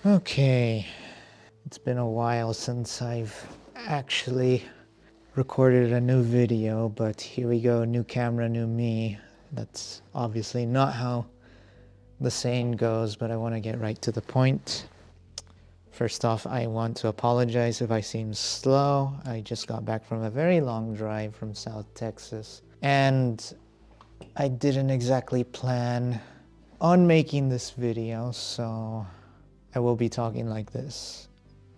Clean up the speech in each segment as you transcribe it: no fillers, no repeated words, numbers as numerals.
Okay, it's been a while since I've actually recorded a new video, but here we go, new camera, new me. That's obviously not how the saying goes, but I want to get right to the point. First off, I want to apologize if I seem slow. I just got back from a very long drive from South Texas, and I didn't exactly plan on making this video, so I will be talking like this.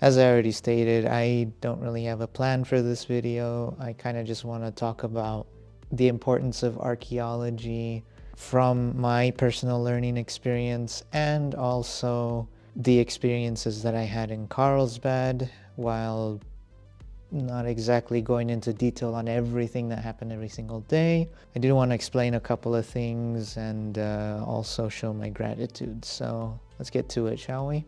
As I already stated, I don't really have a plan for this video. I kind of just want to talk about the importance of archaeology from my personal learning experience and also the experiences that I had in Carlsbad, while not exactly going into detail on everything that happened every single day. I do want to explain a couple of things and also show my gratitude. So let's get to it, shall we?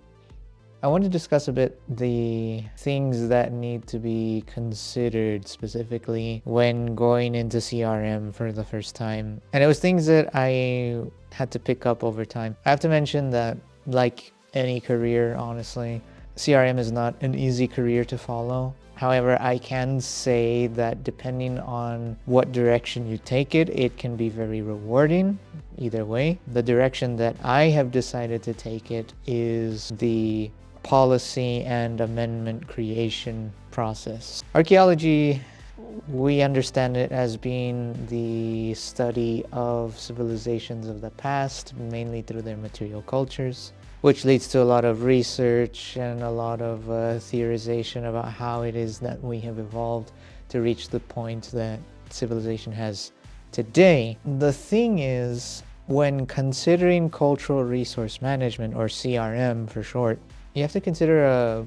I want to discuss a bit the things that need to be considered specifically when going into CRM for the first time. And it was things that I had to pick up over time. I have to mention that, like any career, honestly, CRM is not an easy career to follow. However, I can say that depending on what direction you take it, it can be very rewarding either way. The direction that I have decided to take it is the policy and amendment creation process. Archaeology, we understand it as being the study of civilizations of the past, mainly through their material cultures, which leads to a lot of research and a lot of theorization about how it is that we have evolved to reach the point that civilization has today. The thing is, when considering cultural resource management, or CRM for short, you have to consider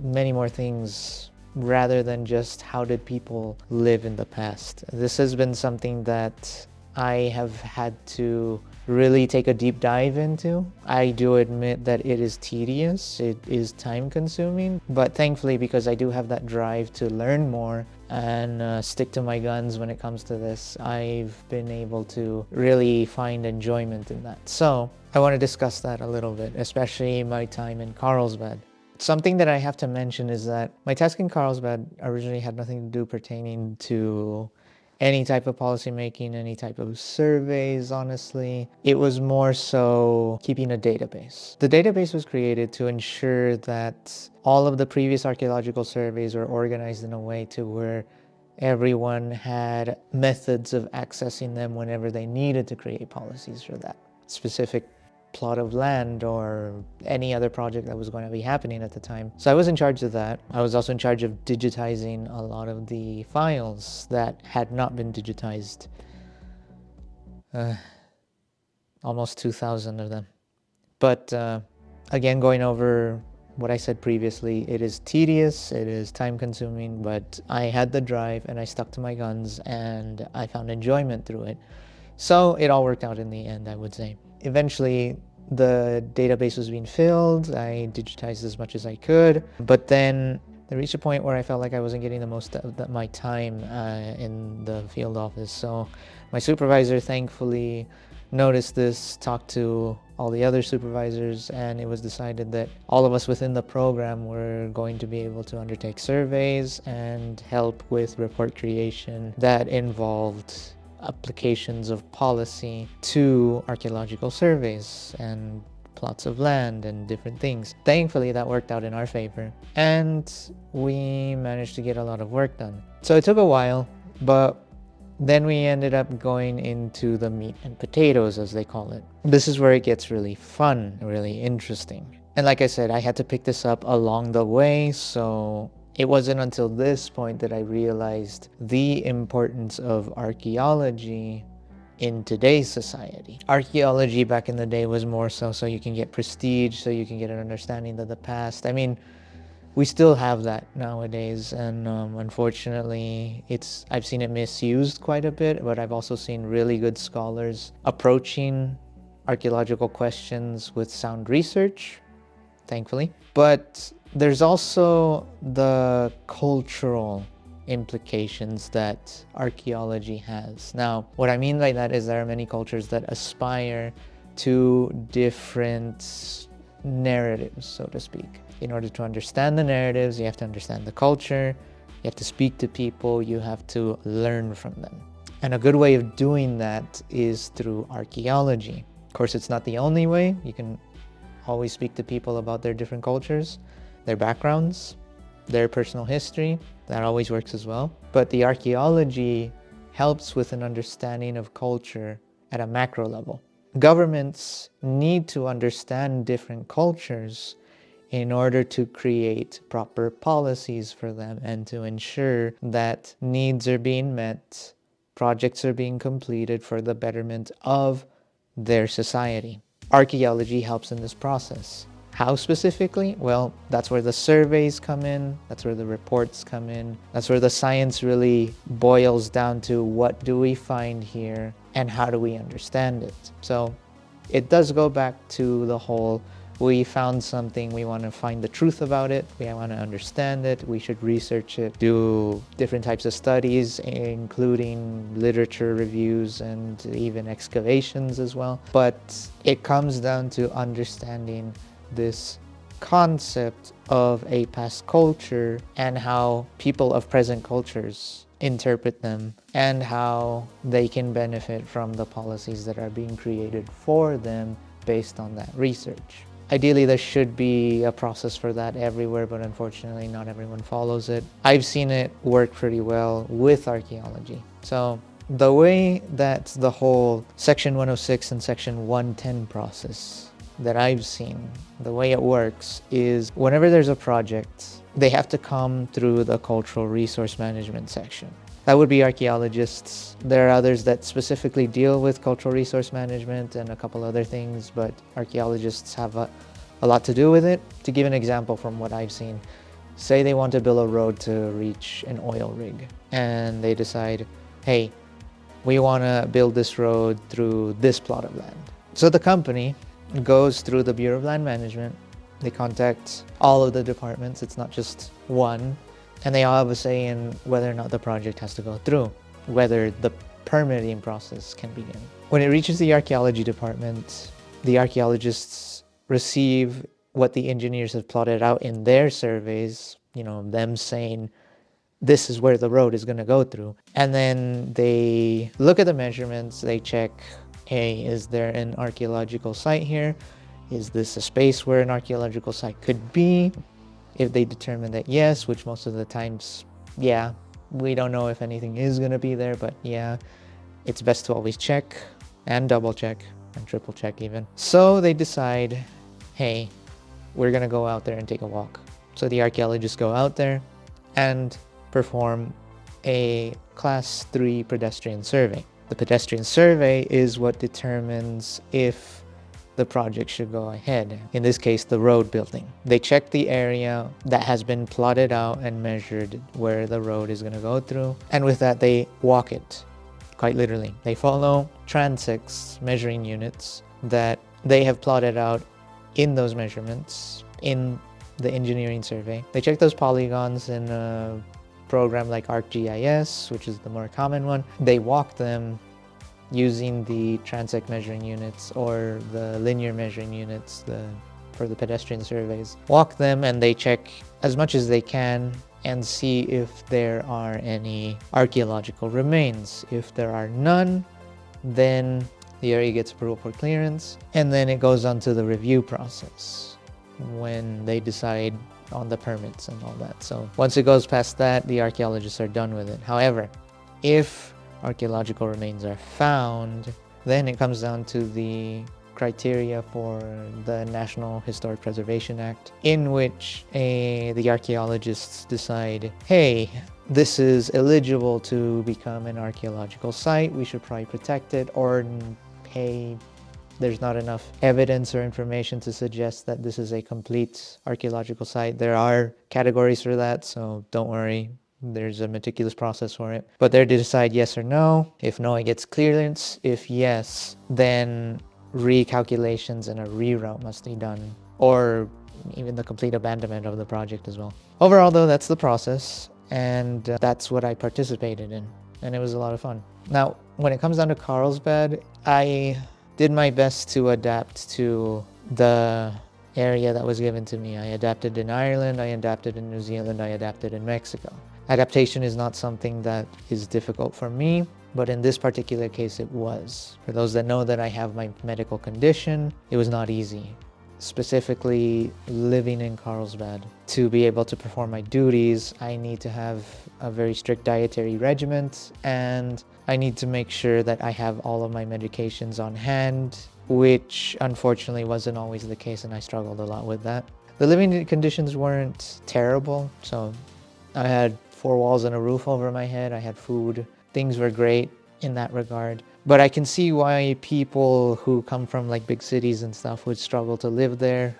many more things rather than just how did people live in the past. This has been something that I have had to really take a deep dive into. I do admit that it is tedious, it is time consuming, but thankfully, because I do have that drive to learn more and stick to my guns when it comes to this, I've been able to really find enjoyment in that. So I want to discuss that a little bit, especially my time in Carlsbad. Something that I have to mention is that my task in Carlsbad originally had nothing to do pertaining to any type of policy making, any type of surveys, honestly. It was more so keeping a database. The database was created to ensure that all of the previous archaeological surveys were organized in a way to where everyone had methods of accessing them whenever they needed to create policies for that specific plot of land or any other project that was going to be happening at the time. So I was in charge of that. I was also in charge of digitizing a lot of the files that had not been digitized. Almost 2,000 of them. But again, going over what I said previously, it is tedious, it is time consuming, but I had the drive and I stuck to my guns and I found enjoyment through it. So it all worked out in the end, I would say. Eventually, the database was being filled. I digitized as much as I could, but then there reached a point where I felt like I wasn't getting the most of my time in the field office. So my supervisor thankfully noticed this, talked to all the other supervisors, and it was decided that all of us within the program were going to be able to undertake surveys and help with report creation that involved applications of policy to archaeological surveys and plots of land and different things. Thankfully, that worked out in our favor, and we managed to get a lot of work done. So it took a while, but then we ended up going into the meat and potatoes, as they call it. This is where it gets really fun, really interesting. And like I said, I had to pick this up along the way, so it wasn't until this point that I realized the importance of archaeology in today's society. Archaeology back in the day was more so you can get prestige, so you can get an understanding of the past. I mean, we still have that nowadays, and unfortunately, I've seen it misused quite a bit, but I've also seen really good scholars approaching archaeological questions with sound research, thankfully. But there's also the cultural implications that archaeology has. Now, what I mean by that is there are many cultures that aspire to different narratives, so to speak. In order to understand the narratives, you have to understand the culture, you have to speak to people, you have to learn from them. And a good way of doing that is through archaeology. Of course, it's not the only way. You can always speak to people about their different cultures, their backgrounds, their personal history. That always works as well. But the archaeology helps with an understanding of culture at a macro level. Governments need to understand different cultures in order to create proper policies for them and to ensure that needs are being met, projects are being completed for the betterment of their society. Archaeology helps in this process. How specifically? Well, that's where the surveys come in, that's where the reports come in, that's where the science really boils down to what do we find here and how do we understand it. So it does go back to the whole, we found something, we want to find the truth about it, we want to understand it, we should research it, do different types of studies, including literature reviews and even excavations as well. But it comes down to understanding this concept of a past culture and how people of present cultures interpret them and how they can benefit from the policies that are being created for them based on that research. Ideally, there should be a process for that everywhere, but unfortunately not everyone follows it. I've seen it work pretty well with archaeology. So the way that the whole Section 106 and Section 110 process that I've seen, the way it works is whenever there's a project, they have to come through the cultural resource management section. That would be archaeologists. There are others that specifically deal with cultural resource management and a couple other things, but archaeologists have a lot to do with it. To give an example from what I've seen, say they want to build a road to reach an oil rig, and they decide, hey, we want to build this road through this plot of land. So the company goes through the Bureau of Land Management. They contact all of the departments, it's not just one, and they all have a say in whether or not the project has to go through, whether the permitting process can begin. When it reaches the archaeology department, the archaeologists receive what the engineers have plotted out in their surveys, them saying this is where the road is going to go through. And then they look at the measurements, they check, hey, is there an archaeological site here? Is this a space where an archaeological site could be? If they determine that yes, which most of the times, yeah, we don't know if anything is going to be there, but yeah, it's best to always check and double check and triple check even. So they decide, hey, we're going to go out there and take a walk. So the archaeologists go out there and perform a class 3 pedestrian survey. The pedestrian survey is what determines if the project should go ahead. In this case, the road building. They check the area that has been plotted out and measured where the road is going to go through. And with that, they walk it, quite literally. They follow transects, measuring units, that they have plotted out in those measurements in the engineering survey. They check those polygons in a program like ArcGIS, which is the more common one. They walk them using the transect measuring units or the linear measuring units for the pedestrian surveys. Walk them and they check as much as they can and see if there are any archaeological remains. If there are none, then the area gets approval for clearance, and then it goes on to the review process when they decide on the permits and all that. So once it goes past that, the archaeologists are done with it. However, if archaeological remains are found, then it comes down to the criteria for the National Historic Preservation Act, in which the archaeologists decide, hey, this is eligible to become an archaeological site, we should probably protect it, or hey, there's not enough evidence or information to suggest that this is a complete archaeological site. There are categories for that, so don't worry. There's a meticulous process for it. But they're to decide yes or no. If no, it gets clearance. If yes, then recalculations and a reroute must be done, or even the complete abandonment of the project as well. Overall, though, that's the process, and that's what I participated in, and it was a lot of fun. Now, when it comes down to Carlsbad, I did my best to adapt to the area that was given to me. I adapted in Ireland, I adapted in New Zealand, I adapted in Mexico. Adaptation is not something that is difficult for me, but in this particular case it was. For those that know that I have my medical condition, it was not easy. Specifically living in Carlsbad. To be able to perform my duties, I need to have a very strict dietary regimen, and I need to make sure that I have all of my medications on hand, which unfortunately wasn't always the case, and I struggled a lot with that. The living conditions weren't terrible, so I had 4 walls and a roof over my head, I had food, things were great in that regard. But I can see why people who come from like big cities and stuff would struggle to live there.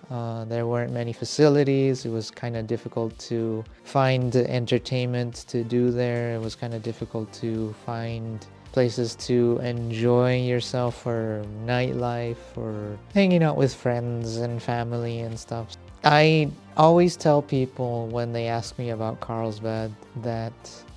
There weren't many facilities. It was kind of difficult to find entertainment to do there. It was kind of difficult to find places to enjoy yourself for nightlife or hanging out with friends and family and stuff. I always tell people when they ask me about Carlsbad that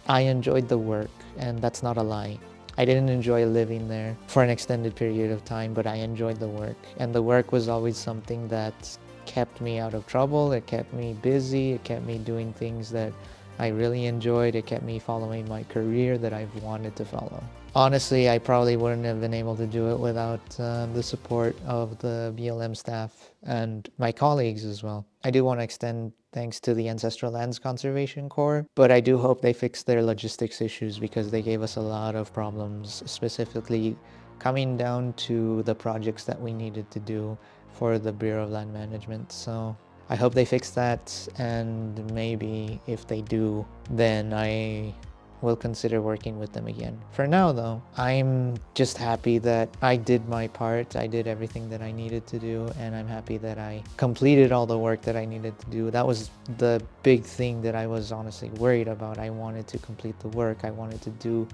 I enjoyed the work, and that's not a lie. I didn't enjoy living there for an extended period of time, but I enjoyed the work. And the work was always something that kept me out of trouble. It kept me busy. It kept me doing things that I really enjoyed. It kept me following my career that I've wanted to follow. Honestly, I probably wouldn't have been able to do it without the support of the BLM staff and my colleagues as well. I do want to extend thanks to the Ancestral Lands Conservation Corps, but I do hope they fix their logistics issues because they gave us a lot of problems, specifically coming down to the projects that we needed to do for the Bureau of Land Management. So I hope they fix that, and maybe if they do, then I will consider working with them again. For now though, I'm just happy that I did my part. I did everything that I needed to do, and I'm happy that I completed all the work that I needed to do. That was the big thing that I was honestly worried about. I wanted to complete the work. I wanted to do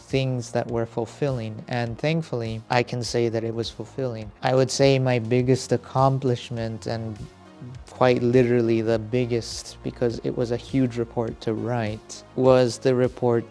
things that were fulfilling, and thankfully I can say that it was fulfilling. I would say my biggest accomplishment, and quite literally the biggest because it was a huge report to write, was the report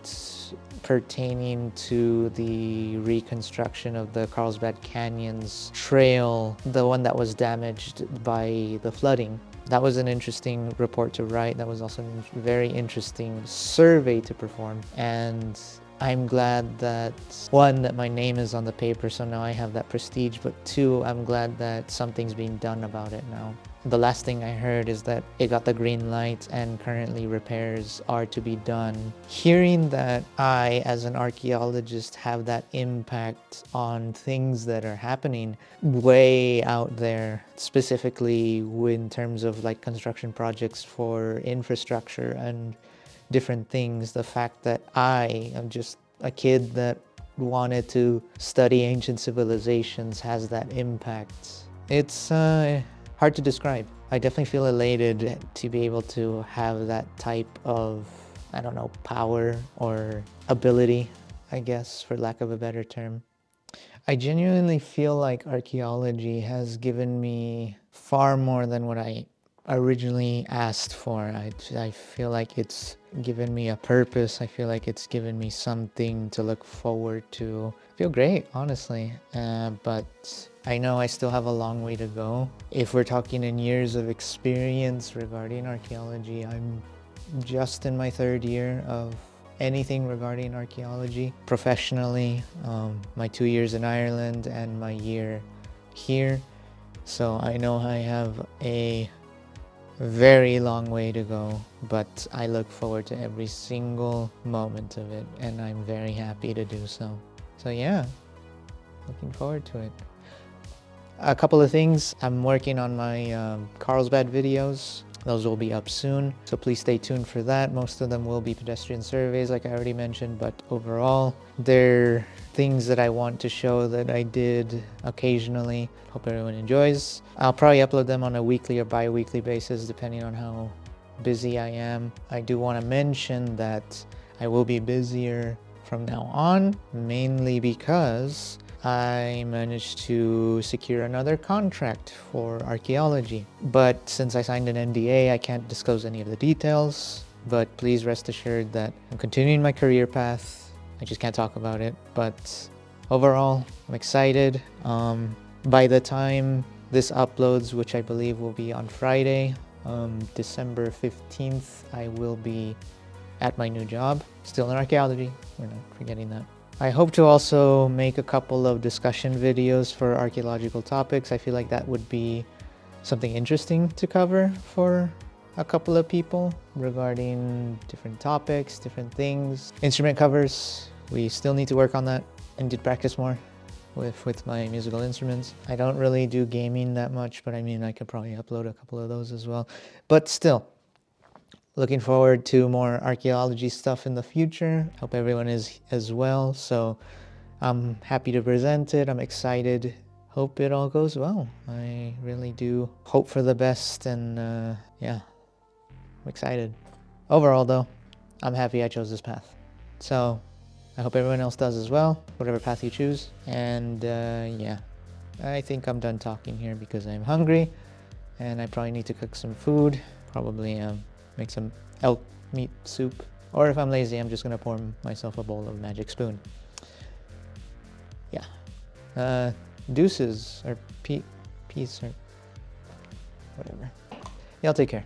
pertaining to the reconstruction of the Carlsbad Canyons trail, the one that was damaged by the flooding. That was an interesting report to write. That was also a very interesting survey to perform, and I'm glad that, one, that my name is on the paper, so now I have that prestige, but two, I'm glad that something's being done about it now. The last thing I heard is that it got the green light and currently repairs are to be done. Hearing that I, as an archaeologist, have that impact on things that are happening way out there, specifically in terms of like construction projects for infrastructure and different things, the fact that I am just a kid that wanted to study ancient civilizations has that impact. It's hard to describe. I definitely feel elated to be able to have that type of, I don't know, power or ability, I guess, for lack of a better term. I genuinely feel like archaeology has given me far more than what I originally asked for. I feel like it's given me a purpose. I feel like it's given me something to look forward to. I feel great, honestly, but I know I still have a long way to go. If we're talking in years of experience regarding archaeology, I'm just in my 3rd year of anything regarding archaeology professionally, my 2 years in Ireland and my year here. So I know I have a very long way to go, but I look forward to every single moment of it, and I'm very happy to do so. So yeah, looking forward to it. A couple of things. I'm working on my Carlsbad videos. Those will be up soon, so please stay tuned for that. Most of them will be pedestrian surveys, like I already mentioned, but overall, they're things that I want to show that I did occasionally. Hope everyone enjoys. I'll probably upload them on a weekly or bi-weekly basis, depending on how busy I am. I do want to mention that I will be busier from now on, mainly because I managed to secure another contract for archaeology. But since I signed an NDA, I can't disclose any of the details. But please rest assured that I'm continuing my career path. I just can't talk about it. But overall, I'm excited. By the time this uploads, which I believe will be on Friday, December 15th, I will be at my new job, still in archaeology, we're not forgetting that. I hope to also make a couple of discussion videos for archaeological topics. I feel like that would be something interesting to cover for a couple of people regarding different topics, different things. Instrument covers, we still need to work on that. I need to practice more with my musical instruments. I don't really do gaming that much, but I mean, I could probably upload a couple of those as well. But still, looking forward to more archaeology stuff in the future. Hope everyone is as well. So I'm happy to present it. I'm excited. Hope it all goes well. I really do hope for the best, and yeah, I'm excited. Overall though, I'm happy I chose this path. So I hope everyone else does as well, whatever path you choose. And yeah, I think I'm done talking here because I'm hungry and I probably need to cook some food. Probably make some elk meat soup. Or if I'm lazy, I'm just gonna pour myself a bowl of magic spoon. Yeah. Deuces or peace or whatever. Y'all take care.